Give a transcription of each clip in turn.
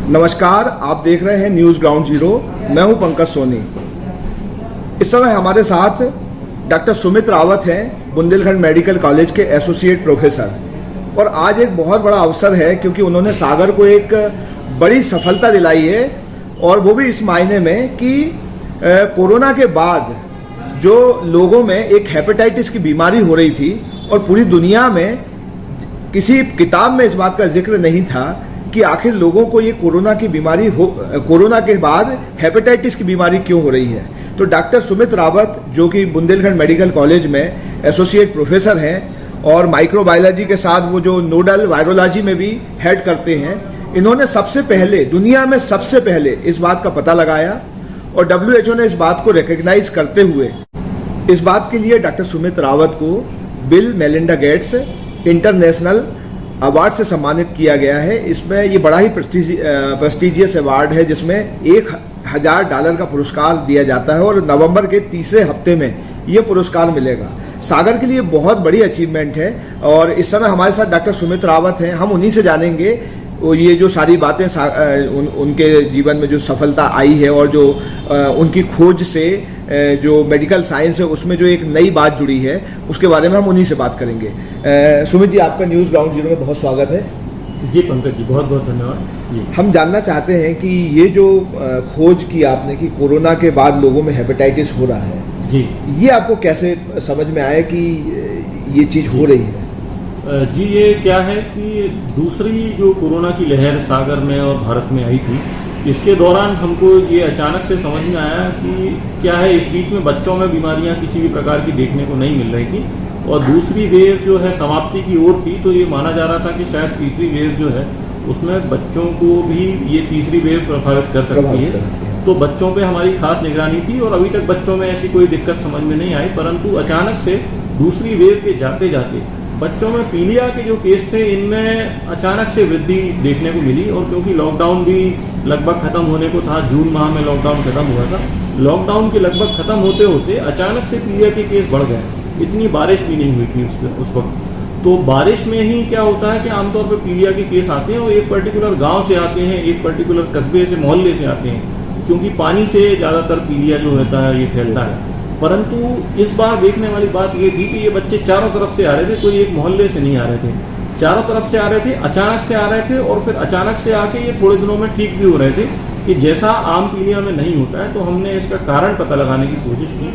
नमस्कार, आप देख रहे हैं न्यूज ग्राउंड जीरो। मैं हूं पंकज सोनी। इस समय हमारे साथ डॉक्टर सुमित रावत हैं, बुंदेलखंड मेडिकल कॉलेज के एसोसिएट प्रोफेसर। और आज एक बहुत बड़ा अवसर है क्योंकि उन्होंने सागर को एक बड़ी सफलता दिलाई है, और वो भी इस मायने में कि कोरोना के बाद जो लोगों में एक हेपेटाइटिस की बीमारी हो रही थी और पूरी दुनिया में किसी किताब में इस बात का जिक्र नहीं था कि आखिर लोगों को ये कोरोना के बाद हेपेटाइटिस की बीमारी क्यों हो रही है। तो डॉक्टर सुमित रावत, जो कि बुंदेलखंड मेडिकल कॉलेज में एसोसिएट प्रोफेसर हैं और माइक्रोबायोलॉजी के साथ वो जो नोडल वायरोलॉजी में भी हेड करते हैं, इन्होंने दुनिया में सबसे पहले इस बात का पता लगाया और WHO ने इस बात को रिकॉग्नाइज करते हुए इस बात के लिए डॉक्टर सुमित रावत को bill Melinda Gates international award से सम्मानित किया गया है। इसमें ये बड़ा ही प्रेस्टिजियस अवार्ड है, जिसमें $1000 का पुरस्कार दिया जाता है और नवंबर के तीसरे हफ्ते में ये पुरस्कार मिलेगा। सागर के लिए बहुत बड़ी अचीवमेंट है और इस समय हमारे साथ डॉक्टर सुमित रावत हैं। हम उन्हीं से जानेंगे ये जो सारी बातें उनके जीवन में जो सफलता आई है और जो उनकी खोज से जो मेडिकल साइंस है उसमें जो एक नई बात जुड़ी है, उसके बारे में हम उन्हीं से बात करेंगे। सुमित जी, आपका न्यूज़ ग्राउंड जीरो में बहुत स्वागत है। जी पंकज जी, बहुत बहुत धन्यवाद। हम जानना चाहते हैं कि ये जो खोज की आपने कि कोरोना के बाद लोगों में हेपेटाइटिस हो रहा है, जी, ये आपको कैसे समझ में आया कि ये चीज़ हो रही है? जी, ये क्या है कि दूसरी जो कोरोना की लहर सागर में और भारत में आई थी, इसके दौरान हमको ये अचानक से समझ में आया कि क्या है, इस बीच में बच्चों में बीमारियां किसी भी प्रकार की देखने को नहीं मिल रही थी और दूसरी वेव जो है समाप्ति की ओर थी। तो ये माना जा रहा था कि शायद तीसरी वेव जो है उसमें बच्चों को भी ये तीसरी वेव प्रभावित कर सकती है। तो बच्चों पे हमारी खास निगरानी थी और अभी तक बच्चों में ऐसी कोई दिक्कत समझ में नहीं आई, परंतु अचानक से दूसरी वेव के जाते जाते बच्चों में पीलिया के जो केस थे, इनमें अचानक से वृद्धि देखने को मिली। और क्योंकि लॉकडाउन भी लगभग खत्म होने को था, जून माह में लॉकडाउन खत्म हुआ था, लॉकडाउन के लगभग खत्म होते होते अचानक से पीलिया के केस बढ़ गए। इतनी बारिश भी नहीं हुई थी उस वक्त। तो बारिश में ही क्या होता है कि आमतौर पर पीलिया के केस आते हैं और एक पर्टिकुलर गाँव से आते हैं, एक पर्टिकुलर कस्बे से, मोहल्ले से आते हैं, क्योंकि पानी से ज़्यादातर पीलिया जो होता है ये फैलता है। परंतु इस बार देखने वाली बात ये थी कि ये बच्चे चारों तरफ से आ रहे थे, कोई एक मोहल्ले से नहीं आ रहे थे, चारों तरफ से आ रहे थे, अचानक से आ रहे थे और फिर अचानक से आके ये थोड़े दिनों में ठीक भी हो रहे थे कि जैसा आम पीलिया में नहीं होता है। तो हमने इसका कारण पता लगाने की कोशिश की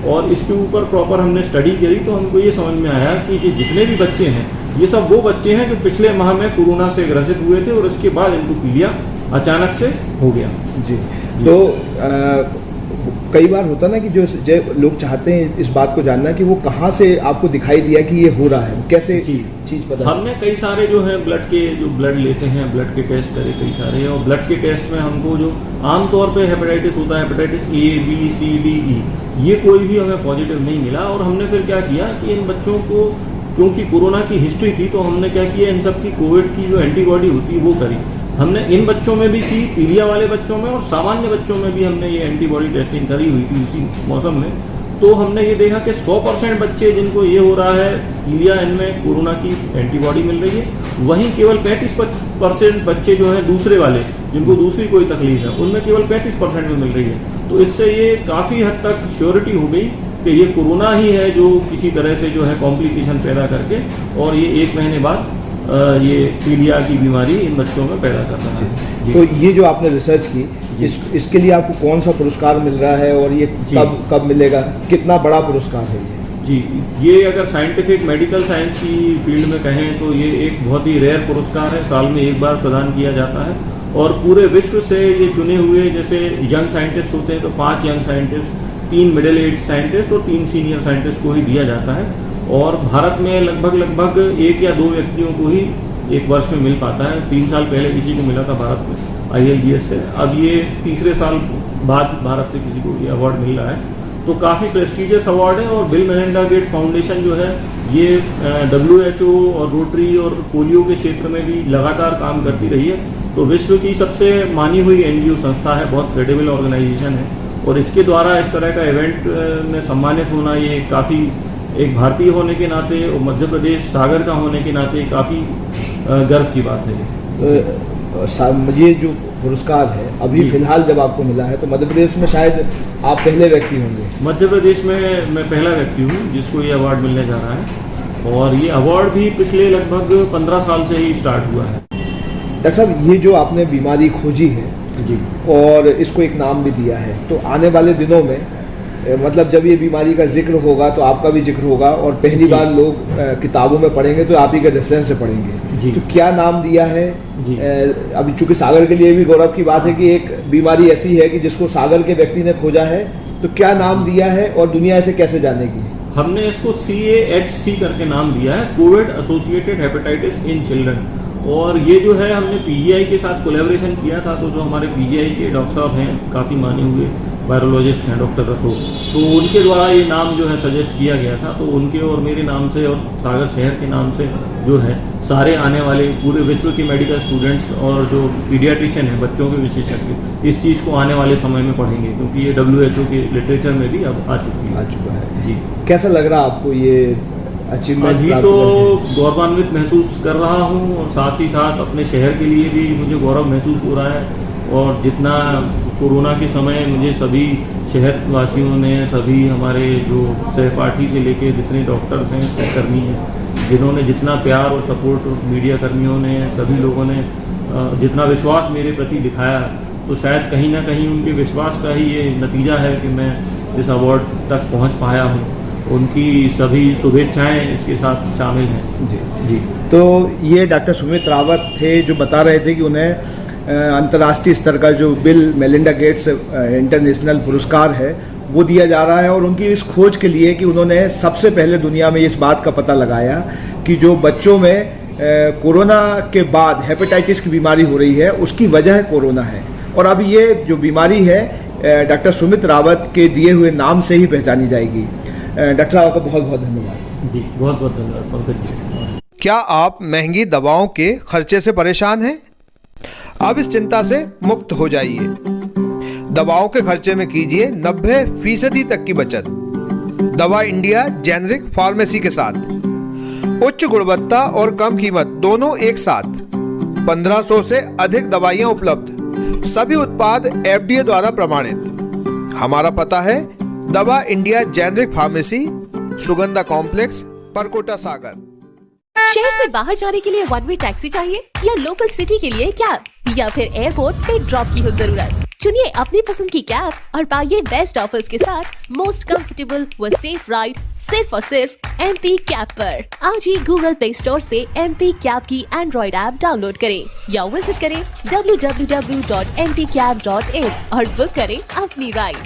और इसके ऊपर प्रॉपर हमने स्टडी करी। तो हमको ये समझ में आया कि ये जितने भी बच्चे हैं, ये सब वो बच्चे हैं जो पिछले माह में कोरोना से ग्रसित हुए थे और उसके बाद इनको पीलिया अचानक से हो गया। जी। तो कई बार होता ना कि जो लोग चाहते हैं इस बात को जानना कि वो कहाँ से आपको दिखाई दिया कि ये हो रहा है, कैसे चीज पता? हमने कई सारे जो है ब्लड लेते हैं, ब्लड के टेस्ट करे कई सारे, और ब्लड के टेस्ट में हमको जो आमतौर पे हेपेटाइटिस होता है, hepatitis A, B, C, D, E, ये कोई भी हमें पॉजिटिव नहीं मिला। और हमने फिर क्या किया कि इन बच्चों को, क्योंकि कोरोना की हिस्ट्री थी, तो हमने क्या किया, इन सब की कोविड की जो एंटीबॉडी होती है वो करी। हमने इन बच्चों में भी की, पीलिया वाले बच्चों में और सामान्य बच्चों में भी हमने ये एंटीबॉडी टेस्टिंग करी हुई थी उसी मौसम में। तो हमने ये देखा कि 100% बच्चे जिनको ये हो रहा है पीलिया, इनमें कोरोना की एंटीबॉडी मिल रही है। वहीं केवल 35% बच्चे जो हैं दूसरे वाले, जिनको दूसरी कोई तकलीफ है, उनमें केवल 35% में मिल रही है। तो इससे ये काफ़ी हद तक श्योरिटी हो गई कि ये कोरोना ही है जो किसी तरह से जो है कॉम्प्लिकेशन पैदा करके और ये 1 महीने बाद ये पीलिया की बीमारी इन बच्चों में पैदा कर रहा है। तो ये जो आपने रिसर्च की, इसके लिए आपको कौन सा पुरस्कार मिल रहा है और ये कब मिलेगा? कितना बड़ा पुरस्कार है ये? जी, ये अगर साइंटिफिक मेडिकल साइंस की फील्ड में कहें तो ये एक बहुत ही रेयर पुरस्कार है, साल में एक बार प्रदान किया जाता है और पूरे विश्व से ये चुने हुए, जैसे यंग साइंटिस्ट होते हैं तो 5 young scientist, 3 middle age scientist और 3 सीनियर साइंटिस्ट को ही दिया जाता है। और भारत में लगभग 1 या 2 व्यक्तियों को ही एक वर्ष में मिल पाता है। 3 साल पहले किसी को मिला था भारत में ILBS से, अब ये तीसरे साल बाद भारत से किसी को ये अवार्ड मिल रहा है। तो काफ़ी प्रेस्टिजियस अवार्ड है और बिल मेलिंडा गेट्स फाउंडेशन जो है ये WHO और रोटरी और पोलियो के क्षेत्र में भी लगातार काम करती रही है। तो विश्व की सबसे मानी हुई NGO संस्था है, बहुत क्रेडिबल ऑर्गेनाइजेशन है और इसके द्वारा इस तरह का इवेंट में सम्मानित होना ये काफ़ी, एक भारतीय होने के नाते और मध्य प्रदेश सागर का होने के नाते काफ़ी गर्व की बात है। ये जो पुरस्कार है अभी जी। फिलहाल जब आपको मिला है तो मध्य प्रदेश में शायद आप पहले व्यक्ति होंगे। मध्य प्रदेश में मैं पहला व्यक्ति हूँ जिसको ये अवार्ड मिलने जा रहा है, और ये अवार्ड भी पिछले लगभग 15 साल से ही स्टार्ट हुआ है। डॉक्टर साहब, ये जो आपने बीमारी खोजी है जी और इसको एक नाम भी दिया है, तो आने वाले दिनों में मतलब जब ये बीमारी का जिक्र होगा तो आपका भी जिक्र होगा और पहली जी। बार लोग किताबों में पढ़ेंगे तो आप ही के रेफरेंस से पढ़ेंगे। जी। तो क्या नाम दिया है? जी। अभी चूंकि सागर के लिए भी गौरव की बात है कि एक बीमारी ऐसी है कि जिसको सागर के व्यक्ति ने खोजा है, तो क्या नाम दिया है और दुनिया इसे कैसे जानेगी? हमने इसको CAHC करके नाम दिया है, Covid associated hepatitis in children. और ये जो है हमने PGI के साथ कोलैबोरेशन किया था, तो जो हमारे PGI के डॉक्टर साहब हैं, काफ़ी माने हुए वायरोलॉजिस्ट हैं डॉक्टर रथो, तो उनके द्वारा ये नाम जो है सजेस्ट किया गया था। तो उनके और मेरे नाम से और सागर शहर के नाम से जो है सारे आने वाले पूरे विश्व के मेडिकल स्टूडेंट्स और जो पीडियाट्रिशियन हैं, बच्चों के विशेषज्ञ, इस चीज़ को आने वाले समय में पढ़ेंगे, क्योंकि ये WHO के लिटरेचर में भी अब आ चुका है। जी। कैसा लग रहा आपको ये अचीवमेंट? अभी तो गौरवान्वित महसूस कर रहा हूँ, और साथ ही साथ अपने शहर के लिए भी मुझे गौरव महसूस हो रहा है। और जितना कोरोना के समय मुझे सभी शहर वासियों ने, सभी हमारे जो सहपाठी से लेके जितने डॉक्टर्स हैं, सहकर्मी हैं, जिन्होंने जितना प्यार और सपोर्ट, मीडिया कर्मियों ने, सभी लोगों ने जितना विश्वास मेरे प्रति दिखाया, तो शायद कहीं ना कहीं उनके विश्वास का ही ये नतीजा है कि मैं इस अवार्ड तक पहुँच पाया हूँ। उनकी सभी शुभेच्छाएं इसके साथ शामिल हैं। जी जी। तो ये डॉक्टर सुमित रावत थे जो बता रहे थे कि उन्हें अंतर्राष्ट्रीय स्तर का जो बिल मेलिंडा गेट्स इंटरनेशनल पुरस्कार है वो दिया जा रहा है, और उनकी इस खोज के लिए कि उन्होंने सबसे पहले दुनिया में इस बात का पता लगाया कि जो बच्चों में कोरोना के बाद हेपेटाइटिस की बीमारी हो रही है उसकी वजह कोरोना है। और अब ये जो बीमारी है डॉक्टर सुमित रावत के दिए हुए नाम से ही पहचानी जाएगी। डॉक्टर साहब का बहुत बहुत धन्यवाद। जी, बहुत बहुत धन्यवाद पंकज जी। क्या आप महंगी दवाओं के खर्चे से परेशान हैं? अब इस चिंता से मुक्त हो जाइए। दवाओं के खर्चे में कीजिए 90% तक की बचत दवा इंडिया जेनेरिक फार्मेसी के साथ। उच्च गुणवत्ता और कम कीमत दोनों एक साथ। 1500 से अधिक दवाइयां उपलब्ध, सभी उत्पाद FDA द्वारा प्रमाणित। हमारा पता है Dawa India generic pharmacy, Sugandha complex, Parkota Sagar. शहर से बाहर जाने के लिए वन वे टैक्सी चाहिए, या लोकल सिटी के लिए कैब, या फिर एयरपोर्ट पे ड्रॉप की हो जरूरत? चुनिए अपनी पसंद की कैब और पाइए बेस्ट ऑफर्स के साथ मोस्ट कंफर्टेबल व सेफ राइड सिर्फ और सिर्फ MP कैब पर। आज ही गूगल प्ले स्टोर से MP कैब की एंड्रॉइड ऐप डाउनलोड करें या विजिट करें www.mpcab.in और बुक करें अपनी राइड।